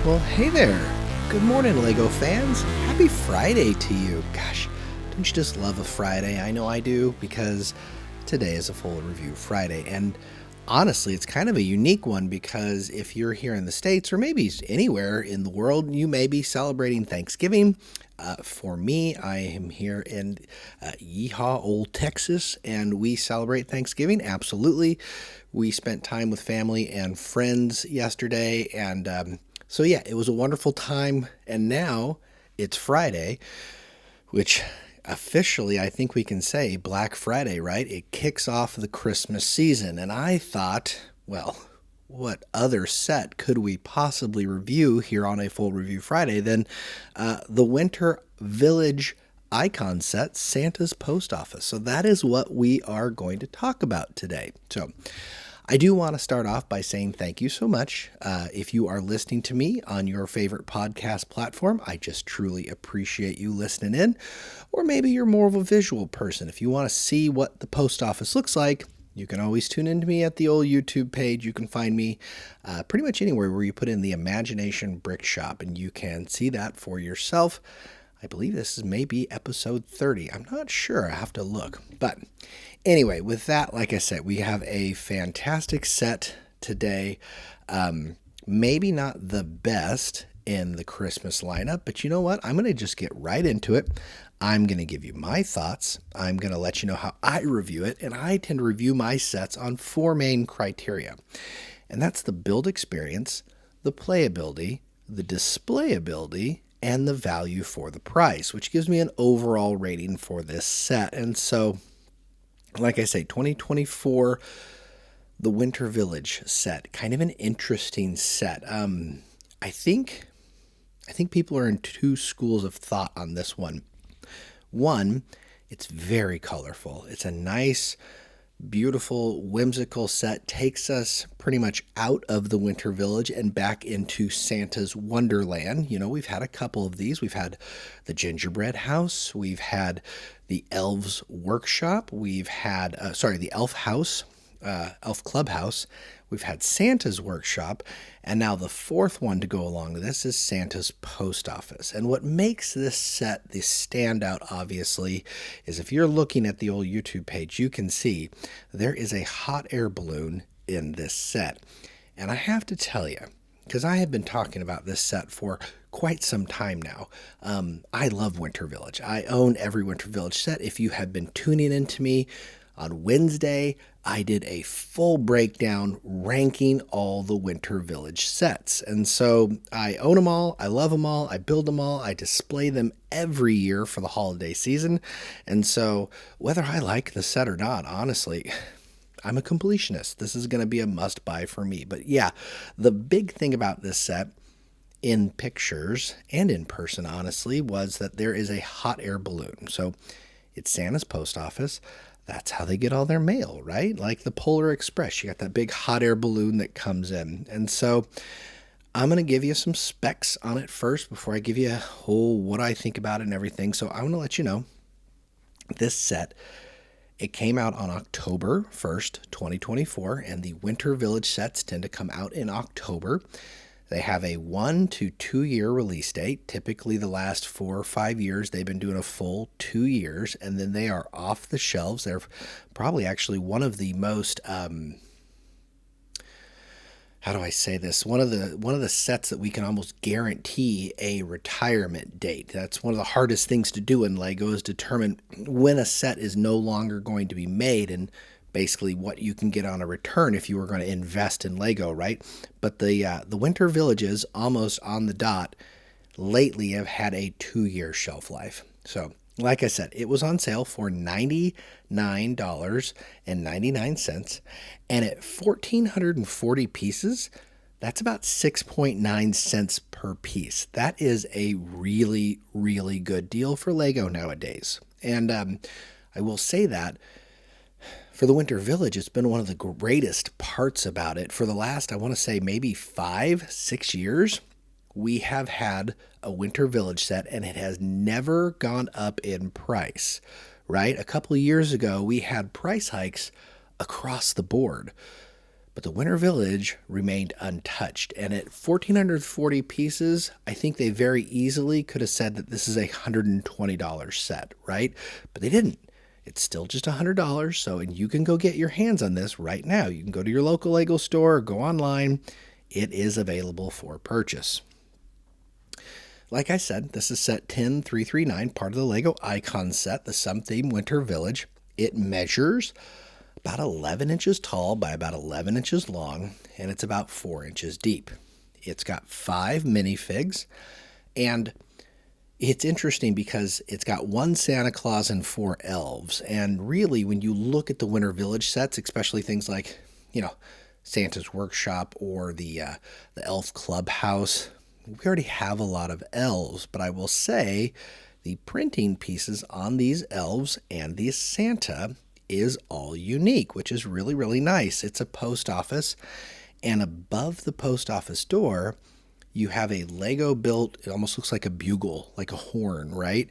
Well, hey there. Good morning, LEGO fans. Happy Friday to you. Gosh, don't you just love a Friday? I know I do, because today is a full review Friday. And honestly, it's kind of a unique one because if you're here in the States or maybe anywhere in the world, you may be celebrating Thanksgiving. For me, I am here in Yeehaw, old Texas, and we celebrate Thanksgiving. Absolutely. We spent time with family and friends yesterday, and so yeah, it was a wonderful time. And now it's Friday, which officially I think we can say Black Friday, right? It kicks off the Christmas season. And I thought, well, what other set could we possibly review here on a full review Friday than the Winter Village icon set, Santa's Post Office. So that is what we are going to talk about today. So I do want to start off by saying thank you so much. If you are listening to me on your favorite podcast platform, I just truly appreciate you listening in. Or maybe you're more of a visual person. If you want to see what the post office looks like, you can always tune in to me at the old YouTube page. You can find me pretty much anywhere where you put in the Imagination Brick Shop, and you can see that for yourself. I believe this is maybe episode 30. I'm not sure. I have to look. But anyway, with that, like I said, we have a fantastic set today. Maybe not the best in the Christmas lineup, but you know what? I'm going to just get right into it. I'm going to give you my thoughts. I'm going to let you know how I review it, and I tend to review my sets on four main criteria. And that's the build experience, the playability, the displayability, and the value for the price, which gives me an overall rating for this set. And so, like I say, 2024, the Winter Village set, kind of an interesting set. I think people are in two schools of thought on this one. One, it's very colorful. It's a nice, beautiful, whimsical set. Takes us pretty much out of the Winter Village and back into Santa's Wonderland. You know, we've had a couple of these. We've had the Gingerbread House. We've had the Elves Workshop. We've had, the Elf House, Elf Clubhouse. We've had Santa's Workshop, and now the fourth one to go along with this is Santa's Post Office. And what makes this set the standout, obviously, is if you're looking at the old YouTube page, you can see there is a hot air balloon in this set. And I have to tell you, because I have been talking about this set for quite some time now, I love Winter Village. I own every Winter Village set. If you have been tuning into me, on Wednesday, I did a full breakdown ranking all the Winter Village sets. And so I own them all, I love them all, I build them all, I display them every year for the holiday season. And so whether I like the set or not, honestly, I'm a completionist. This is going to be a must buy for me. But yeah, the big thing about this set, in pictures and in person, honestly, was that there is a hot air balloon. So it's Santa's Post Office. That's how they get all their mail, right? Like the Polar Express, you got that big hot air balloon that comes in. And so I'm going to give you some specs on it first before I give you what I think about it and everything. So I want to let you know this set, it came out on October 1st, 2024, and the Winter Village sets tend to come out in October. They have a 1 to 2 year release date. Typically the last 4 or 5 years, they've been doing a full 2 years, and then they are off the shelves. They're probably actually one of the most, how do I say this? One of the sets that we can almost guarantee a retirement date. That's one of the hardest things to do in LEGO, is determine when a set is no longer going to be made, and basically what you can get on a return if you were going to invest in LEGO, right? But the Winter Villages, almost on the dot, lately have had a 2-year shelf life. So, like I said, it was on sale for $99.99, and at 1,440 pieces, that's about 6.9 cents per piece. That is a really, really good deal for LEGO nowadays. And I will say that for the Winter Village, it's been one of the greatest parts about it. For the last, I want to say maybe 5-6 years, we have had a Winter Village set, and it has never gone up in price, right? A couple of years ago, we had price hikes across the board. But the Winter Village remained untouched. And at 1,440 pieces, I think they very easily could have said that this is a $120 set, right? But they didn't. It's still just $100. So, and you can go get your hands on this right now. You can go to your local Lego store or go online. It is available for purchase. Like I said, this is set 10339, part of the Lego Icon set, the Some Theme Winter Village. It measures about 11 inches tall by about 11 inches long, and it's about 4 inches deep. It's got 5 minifigs, and it's interesting because it's got 1 Santa Claus and 4 elves. And really, when you look at the Winter Village sets, especially things like, Santa's Workshop or the Elf Clubhouse, we already have a lot of elves, but I will say the printing pieces on these elves and the Santa is all unique, which is really, really nice. It's a post office, and above the post office door, you have a Lego built, it almost looks like a bugle, like a horn, right?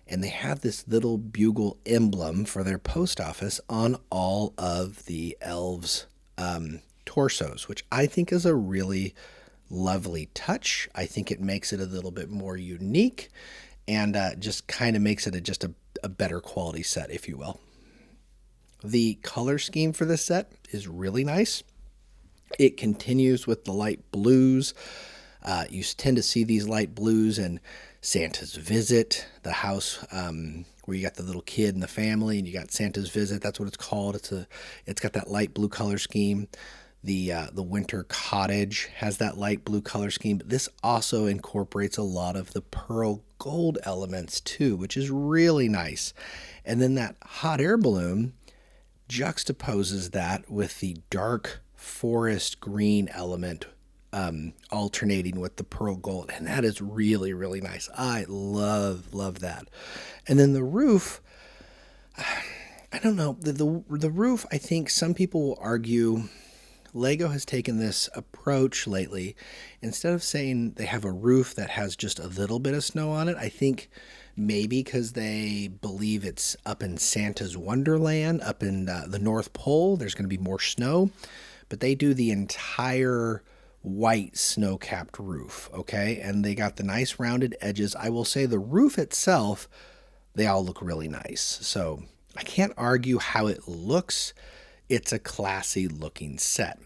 And they have this little bugle emblem for their post office on all of the elves' torsos, which I think is a really lovely touch. I think it makes it a little bit more unique and just kind of makes it just a better quality set, if you will. The color scheme for this set is really nice. It continues with the light blues. You tend to see these light blues in Santa's Visit, the house where you got the little kid and the family, and you got Santa's Visit. That's what it's called. It's got that light blue color scheme. The Winter Cottage has that light blue color scheme, but this also incorporates a lot of the pearl gold elements too, which is really nice. And then that hot air balloon juxtaposes that with the dark forest green element alternating with the pearl gold, and that is really, really nice. I love that. And then the roof, I don't know, the roof, I think some people will argue Lego has taken this approach lately. Instead of saying they have a roof that has just a little bit of snow on it, I think maybe because they believe it's up in Santa's Wonderland, up in the North Pole, there's going to be more snow. But they do the entire white snow-capped roof, okay? And they got the nice rounded edges. I will say the roof itself, they all look really nice. So I can't argue how it looks. It's a classy looking set.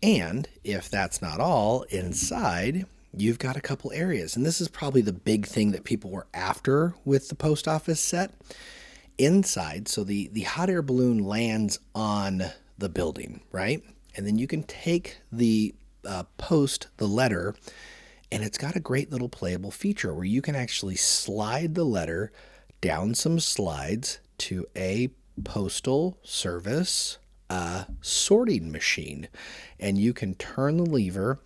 And if that's not all, inside you've got a couple areas. And this is probably the big thing that people were after with the post office set. Inside, so the hot air balloon lands on the building, right? And then you can take the the letter, and it's got a great little playable feature where you can actually slide the letter down some slides to a postal service sorting machine, and you can turn the lever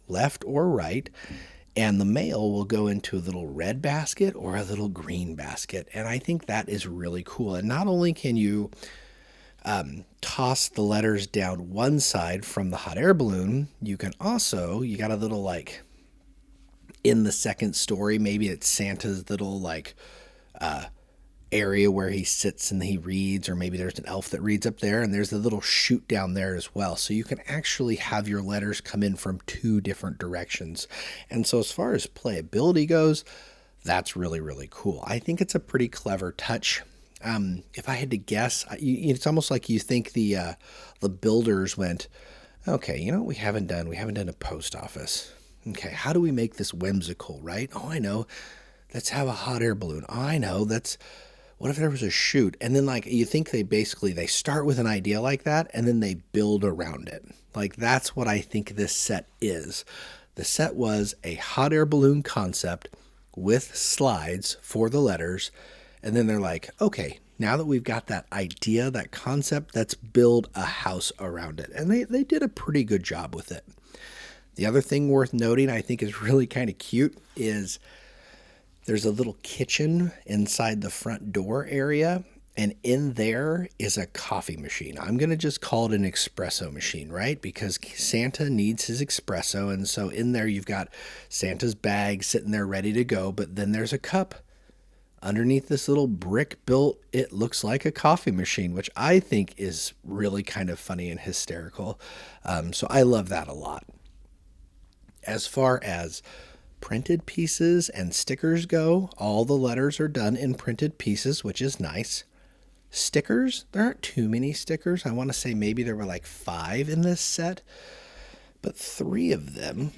left or right, and the mail will go into a little red basket or a little green basket. And I think that is really cool. And not only can you toss the letters down one side from the hot air balloon, you can also, you got a little like in the second story, maybe it's Santa's little area where he sits and he reads, or maybe there's an elf that reads up there, and there's a little chute down there as well. So you can actually have your letters come in from 2 different directions. And so as far as playability goes, that's really, really cool. I think it's a pretty clever touch. If I had to guess, it's almost like you think the builders went, okay, we haven't done a post office. Okay, how do we make this whimsical, right? Oh, I know. Let's have a hot air balloon. Oh, I know. What if there was a chute? And then you think they start with an idea like that and then they build around it. That's what I think this set is. The set was a hot air balloon concept with slides for the letters. And then they're like, okay, now that we've got that idea, that concept, let's build a house around it. And they did a pretty good job with it. The other thing worth noting, I think is really kind of cute, is there's a little kitchen inside the front door area, and in there is a coffee machine. I'm going to just call it an espresso machine, right? Because Santa needs his espresso, and so in there you've got Santa's bag sitting there ready to go, but then there's a cup underneath this little brick built, it looks like a coffee machine, which I think is really kind of funny and hysterical. So I love that a lot. As far as printed pieces and stickers go, all the letters are done in printed pieces, which is nice. Stickers, there aren't too many stickers. I want to say maybe there were like 5 in this set, but 3 of them,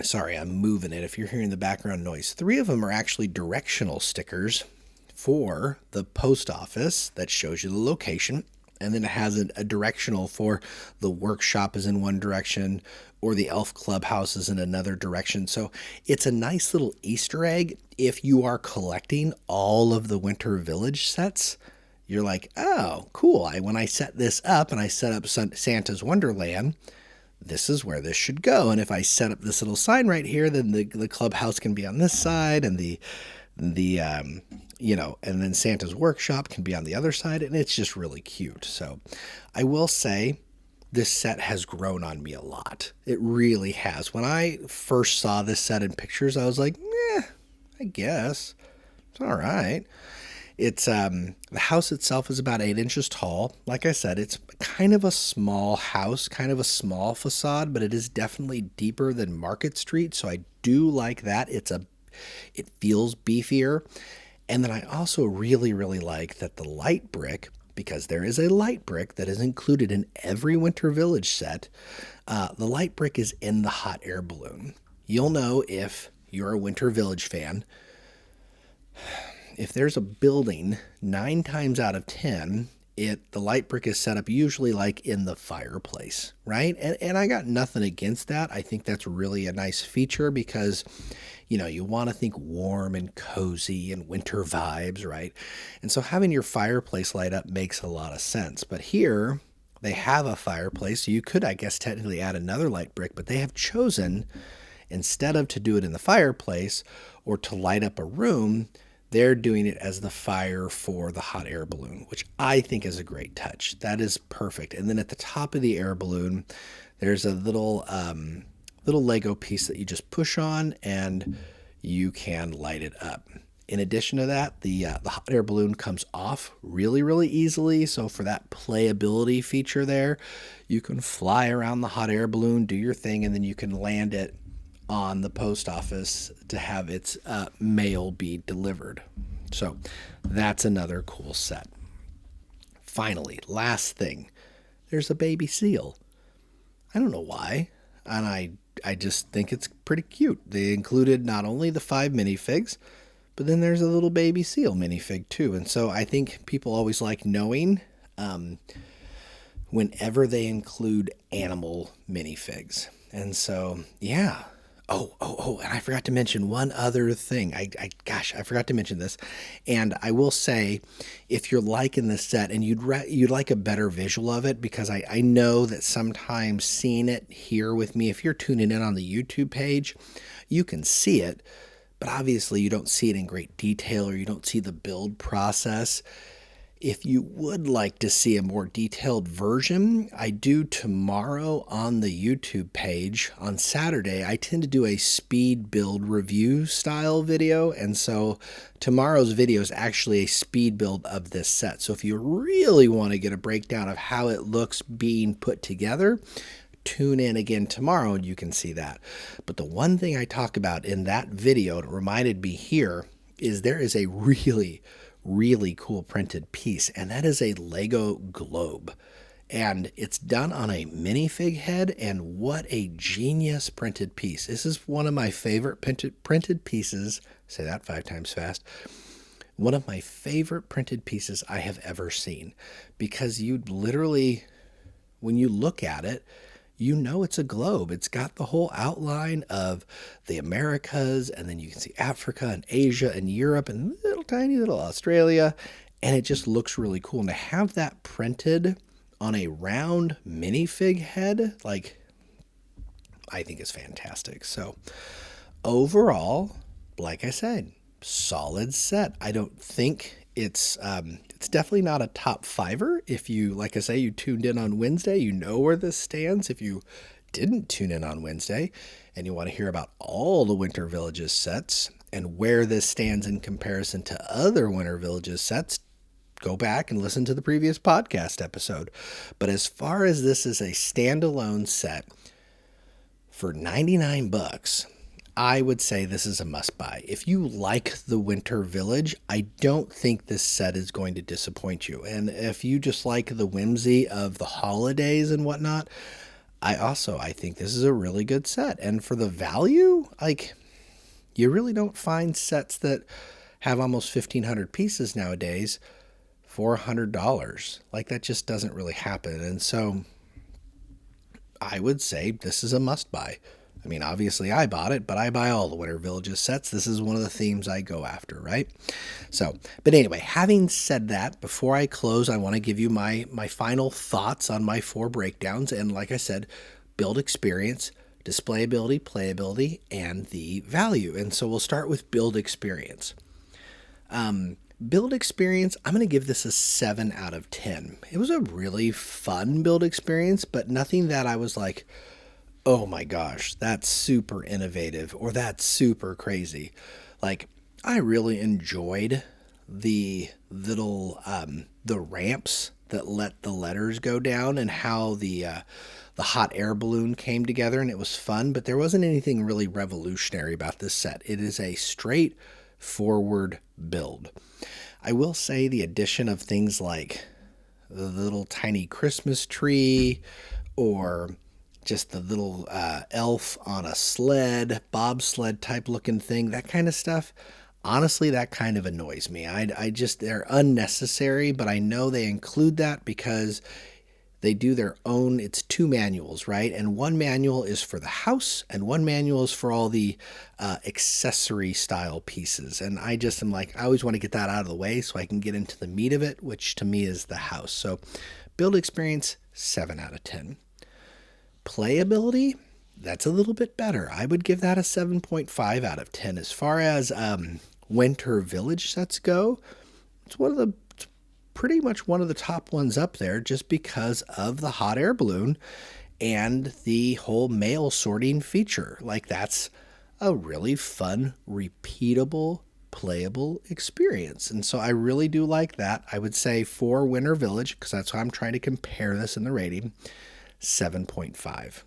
sorry, I'm moving it if you're hearing the background noise, 3 of them are actually directional stickers for the post office that shows you the location. And then it has a directional for the workshop is in one direction or the elf clubhouse is in another direction. So it's a nice little Easter egg. If you are collecting all of the Winter Village sets, you're like, oh, cool. When I set this up and I set up Santa's Wonderland, this is where this should go. And if I set up this little sign right here, then the clubhouse can be on this side and and then Santa's workshop can be on the other side, and it's just really cute. So I will say this set has grown on me a lot. It really has. When I first saw this set in pictures, I was like, I guess it's all right. It's the house itself is about 8 inches tall. Like I said, it's kind of a small house, kind of a small facade, but it is definitely deeper than Market Street. So I do like that. It feels beefier. And then I also really, really like that the light brick, because there is a light brick that is included in every Winter Village set, the light brick is in the hot air balloon. You'll know if you're a Winter Village fan. If there's a building, 9 times out of 10, the light brick is set up usually like in the fireplace, right? And I got nothing against that. I think that's really a nice feature because, you want to think warm and cozy and winter vibes, right? And so having your fireplace light up makes a lot of sense. But here they have a fireplace, so you could, I guess, technically add another light brick, but they have chosen, instead of to do it in the fireplace or to light up a room, they're doing it as the fire for the hot air balloon, which I think is a great touch. That is perfect. And then at the top of the air balloon, there's a little Lego piece that you just push on and you can light it up. In addition to that, the hot air balloon comes off really, really easily. So for that playability feature there, you can fly around the hot air balloon, do your thing, and then you can land it on the post office to have its mail be delivered. So that's another cool set. Finally, last thing, there's a baby seal. I don't know why, and I just think it's pretty cute. They included not only the 5 minifigs, but then there's a little baby seal minifig too. And so I think people always like knowing whenever they include animal minifigs. And so, yeah. Oh, and I forgot to mention one other thing. I forgot to mention this. And I will say, if you're liking this set and you'd like a better visual of it, because I know that sometimes seeing it here with me, if you're tuning in on the YouTube page, you can see it, but obviously you don't see it in great detail or you don't see the build process. If you would like to see a more detailed version, I do tomorrow on the YouTube page. On Saturday, I tend to do a speed build review style video, and so tomorrow's video is actually a speed build of this set. So if you really want to get a breakdown of how it looks being put together, tune in again tomorrow and you can see that. But the one thing I talk about in that video, it reminded me here, is there is a really cool printed piece, and that is a Lego globe, and it's done on a minifig head, and what a genius printed piece. This is one of my favorite printed pieces, say that 5 times fast, one of my favorite printed pieces I have ever seen, because you literally, when you look at it, you know it's a globe. It's got the whole outline of the Americas, and then you can see Africa and Asia and Europe and tiny little Australia, and it just looks really cool. And to have that printed on a round minifig head, I think is fantastic. So overall, like I said, solid set. I don't think it's definitely not a top 5er. If you, like I say, you tuned in on Wednesday, you know where this stands. If you didn't tune in on Wednesday and you want to hear about all the Winter Villages sets and where this stands in comparison to other Winter Villages sets, go back and listen to the previous podcast episode. But as far as this is a standalone set for 99 bucks, I would say this is a must buy. If you like the Winter Village, I don't think this set is going to disappoint you. And if you just like the whimsy of the holidays and whatnot, I think this is a really good set. And for the value, like, you really don't find sets that have almost 1,500 pieces nowadays for $100. Like, that just doesn't really happen. And so I would say this is a must buy. I mean, obviously I bought it, but I buy all the Winter Villages sets. This is one of the themes I go after, right? So, but anyway, having said that, before I close, I want to give you my final thoughts on my 4 breakdowns. And like I said, build experience, display ability, playability, and the value. And so we'll start with build experience. Build experience, I'm going to give this a 7 out of 10. It was a really fun build experience, but nothing that I was like, oh my gosh, that's super innovative or that's super crazy. Like, I really enjoyed the little the ramps that let the letters go down and how the hot air balloon came together, and it was fun, but there wasn't anything really revolutionary about this set. It is a straightforward build. I will say the addition of things like the little tiny Christmas tree, or just the little elf on a sled, bobsled type looking thing, that kind of stuff. Honestly, that kind of annoys me. They're unnecessary, but I know they include that because they do their own. It's 2 manuals, right? And one manual is for the house, and one manual is for all the accessory style pieces. And I just am like, I always want to get that out of the way so I can get into the meat of it, which to me is the house. So build experience, 7 out of 10. Playability, that's a little bit better. I would give that a 7.5 out of 10. As far as Winter Village sets go, it's pretty much one of the top ones up there, just because of the hot air balloon and the whole mail sorting feature. Like, that's a really fun, repeatable, playable experience. And so I really do like that. I would say for Winter Village, because that's how I'm trying to compare this in the rating, 7.5.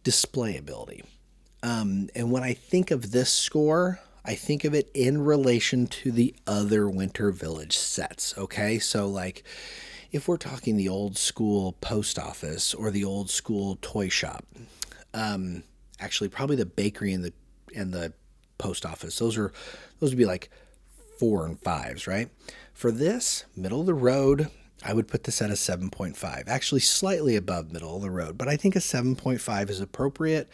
Display ability. And when I think of this score, I think of it in relation to the other Winter Village sets, okay? So, like, if we're talking the old school post office or the old school toy shop, actually probably the bakery and the post office, those would be like 4 and 5s, right? For this, middle of the road, I would put this at a 7.5, actually slightly above middle of the road, but I think a 7.5 is appropriate.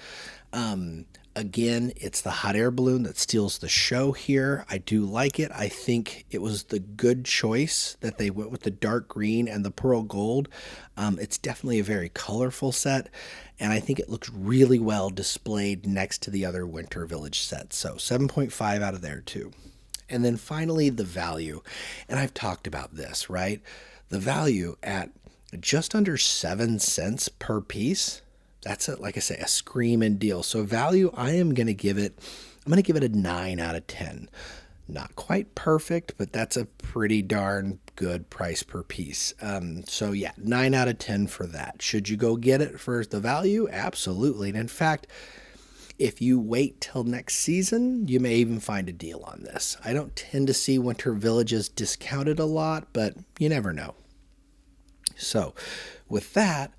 Again, it's the hot air balloon that steals the show here. I do like it. I think it was the good choice that they went with the dark green and the pearl gold. It's definitely a very colorful set, and I think it looks really well displayed next to the other Winter Village sets. So 7.5 out of there too. And then finally, the value. And I've talked about this, right? The value at just under 7 cents per piece. That's like I say, a screaming deal. So value, I'm going to give it a 9 out of 10. Not quite perfect, but that's a pretty darn good price per piece. So yeah, 9 out of 10 for that. Should you go get it for the value? Absolutely. And in fact, if you wait till next season, you may even find a deal on this. I don't tend to see Winter Villages discounted a lot, but you never know. So with that,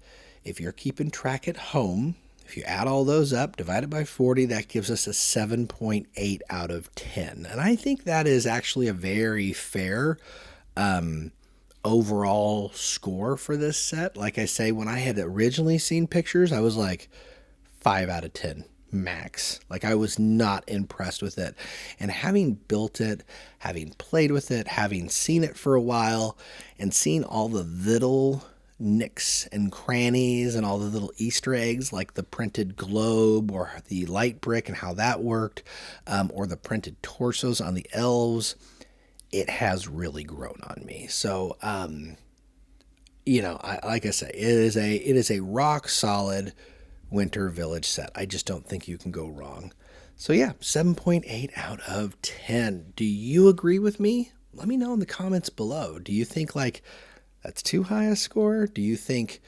if you're keeping track at home, if you add all those up, divide it by 40, that gives us a 7.8 out of 10. And I think that is actually a very fair overall score for this set. Like I say, when I had originally seen pictures, I was like 5 out of 10 max. Like, I was not impressed with it. And having built it, having played with it, having seen it for a while, and seen all the little nicks and crannies and all the little Easter eggs, like the printed globe or the light brick and how that worked, or the printed torsos on the elves, it has really grown on me. So, like I say, it is a rock solid Winter Village set. I just don't think you can go wrong. So yeah, 7.8 out of 10. Do you agree with me? Let me know in the comments below. Do you think like that's too high a score? Do you think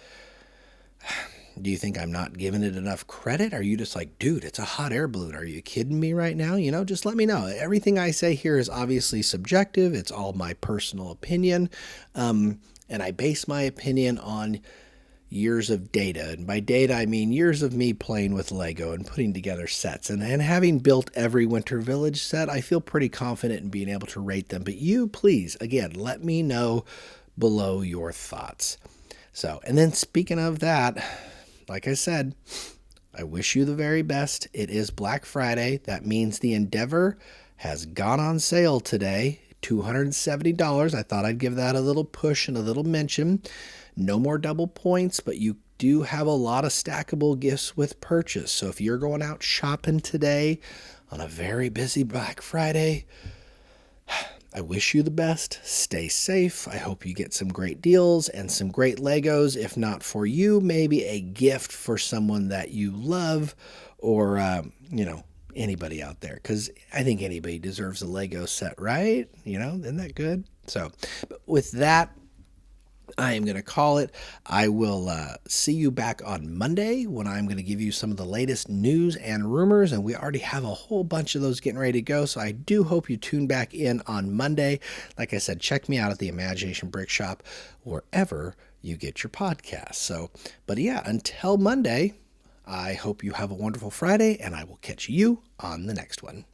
I'm not giving it enough credit? Are you just like, dude, it's a hot air balloon? Are you kidding me right now? Just let me know. Everything I say here is obviously subjective. It's all my personal opinion. And I base my opinion on years of data. And by data, I mean years of me playing with Lego and putting together sets. And having built every Winter Village set, I feel pretty confident in being able to rate them. But you, please, again, let me know below your thoughts. So, and then speaking of that, like I said, I wish you the very best. It is Black Friday. That means the Endeavor has gone on sale today. $270. I thought I'd give that a little push and a little mention. No more double points, but you do have a lot of stackable gifts with purchase. So if you're going out shopping today on a very busy Black Friday, I wish you the best. Stay safe. I hope you get some great deals and some great Legos. If not for you, maybe a gift for someone that you love or, anybody out there. Because I think anybody deserves a Lego set, right? Isn't that good? So, but with that, I am going to call it. I will see you back on Monday when I'm going to give you some of the latest news and rumors. And we already have a whole bunch of those getting ready to go. So I do hope you tune back in on Monday. Like I said, check me out at the Imagination Brick Shop, wherever you get your podcasts. So, but yeah, until Monday, I hope you have a wonderful Friday, and I will catch you on the next one.